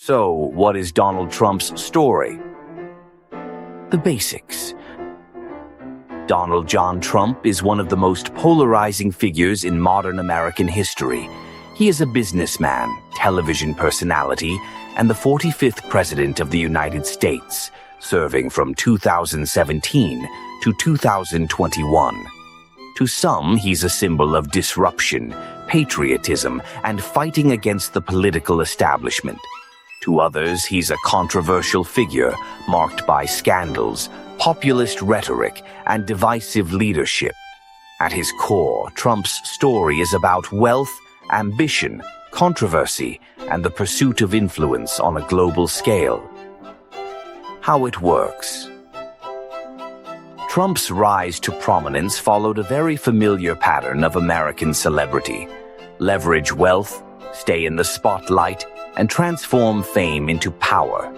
So, what is Donald Trump's story? The basics. Donald John Trump is one of the most polarizing figures in modern American history. He is a businessman, television personality, and the 45th President of the United States, serving from 2017 to 2021. To some, he's a symbol of disruption, patriotism, and fighting against the political establishment. To others, he's a controversial figure marked by scandals, populist rhetoric, and divisive leadership. At his core, Trump's story is about wealth, ambition, controversy, and the pursuit of influence on a global scale. How it works. Trump's rise to prominence followed a very familiar pattern of American celebrity: leverage wealth, stay in the spotlight, and transform fame into power.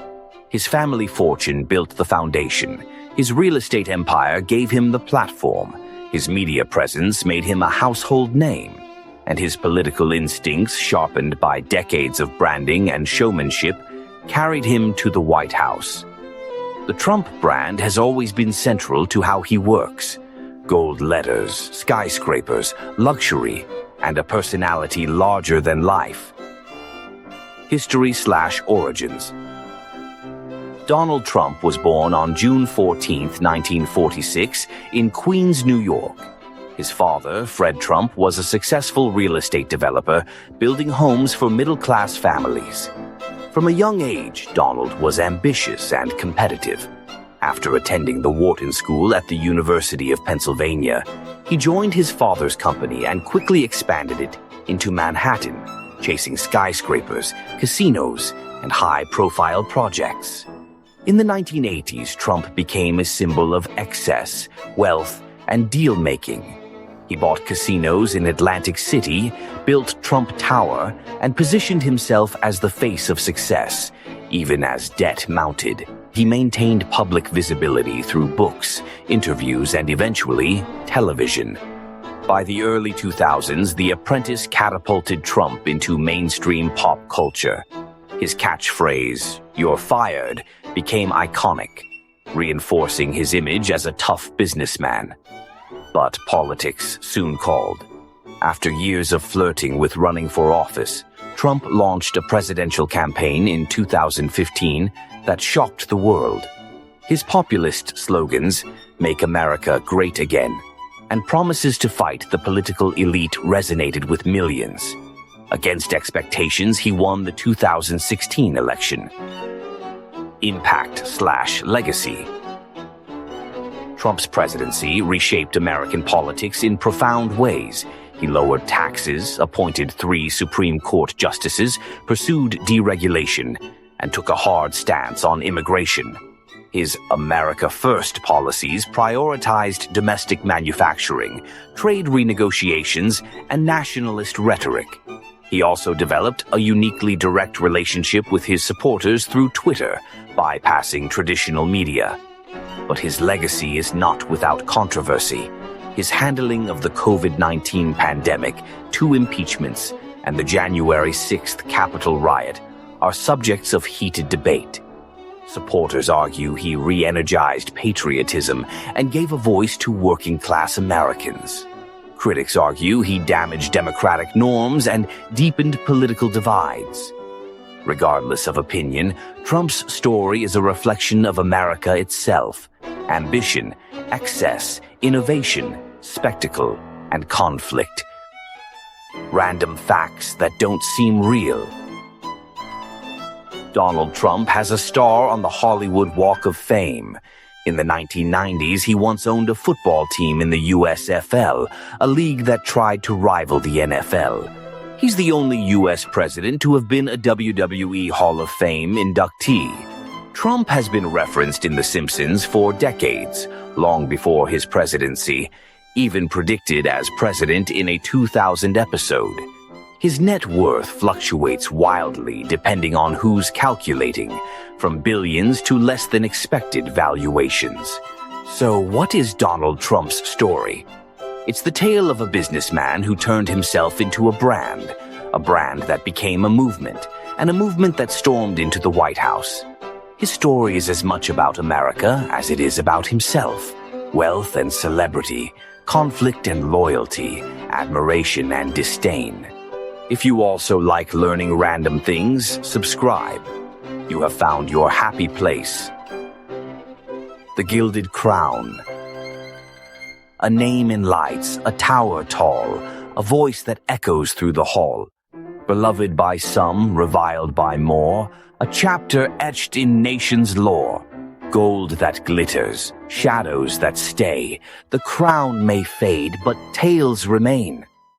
His family fortune built the foundation. His real estate empire gave him the platform. His media presence made him a household name. And his political instincts, sharpened by decades of branding and showmanship, carried him to the White House. The Trump brand has always been central to how he works. Gold letters, skyscrapers, luxury, and a personality larger than life. History/origins. Donald Trump was born on June 14, 1946, in Queens, New York. His father, Fred Trump, was a successful real estate developer, building homes for middle-class families. From a young age, Donald was ambitious and competitive. After attending the Wharton School at the University of Pennsylvania, he joined his father's company and quickly expanded it into Manhattan, chasing skyscrapers, casinos, and high-profile projects. In the 1980s, Trump became a symbol of excess, wealth, and deal-making. He bought casinos in Atlantic City, built Trump Tower, and positioned himself as the face of success, even as debt mounted. He maintained public visibility through books, interviews, and eventually, television. By the early 2000s, The Apprentice catapulted Trump into mainstream pop culture. His catchphrase, "You're fired," became iconic, reinforcing his image as a tough businessman. But politics soon called. After years of flirting with running for office, Trump launched a presidential campaign in 2015 that shocked the world. His populist slogans, "Make America Great Again," and promises to fight the political elite resonated with millions. Against expectations, he won the 2016 election. Impact/legacy. Trump's presidency reshaped American politics in profound ways. He lowered taxes, appointed 3 Supreme Court justices, pursued deregulation, and took a hard stance on immigration. His America First policies prioritized domestic manufacturing, trade renegotiations, and nationalist rhetoric. He also developed a uniquely direct relationship with his supporters through Twitter, bypassing traditional media. But his legacy is not without controversy. His handling of the COVID-19 pandemic, 2 impeachments, and the January 6th Capitol riot are subjects of heated debate. Supporters argue he re-energized patriotism and gave a voice to working-class Americans. Critics argue he damaged democratic norms and deepened political divides. Regardless of opinion, Trump's story is a reflection of America itself: ambition, excess, innovation, spectacle, and conflict. Random facts that don't seem real. Donald Trump has a star on the Hollywood Walk of Fame. In the 1990s, he once owned a football team in the USFL, a league that tried to rival the NFL. He's the only U.S. president to have been a WWE Hall of Fame inductee. Trump has been referenced in The Simpsons for decades, long before his presidency, even predicted as president in a 2000 episode. His net worth fluctuates wildly depending on who's calculating, from billions to less than expected valuations. So what is Donald Trump's story? It's the tale of a businessman who turned himself into a brand that became a movement, and a movement that stormed into the White House. His story is as much about America as it is about himself. Wealth and celebrity, conflict and loyalty, admiration and disdain. If you also like learning random things, subscribe. You have found your happy place. The Gilded Crown. A name in lights, a tower tall, a voice that echoes through the hall. Beloved by some, reviled by more, a chapter etched in nation's lore. Gold that glitters, shadows that stay. The crown may fade, but tales remain.